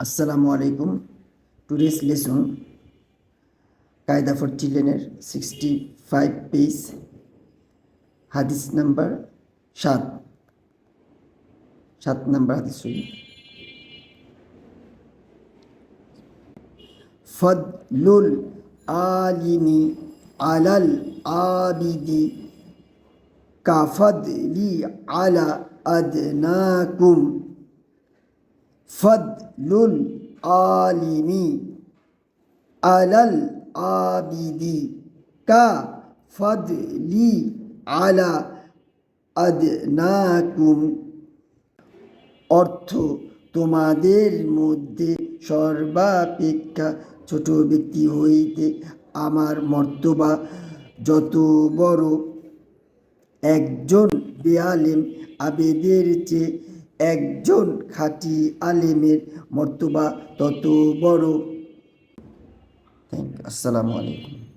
Assalamu alaikum. Today's lesson, Qaida for Children, 65 page, Hadith number 7 number Hadith. Fadlul alimi alal abidi kafadli ala adnakum. Fadlul alimi alal abidi ka fadli ala adnakum। অর্থ, তোমাদের মধ্যে সর্বাপেক্ষা ছোট ব্যক্তি হইতে আমার মর্তবা যত বড়, একজন বেআলেম আবেদের চেয়ে একজন খাঁটি আলেমের মর্তবা তত বড়। আসসালামু আলাইকুম।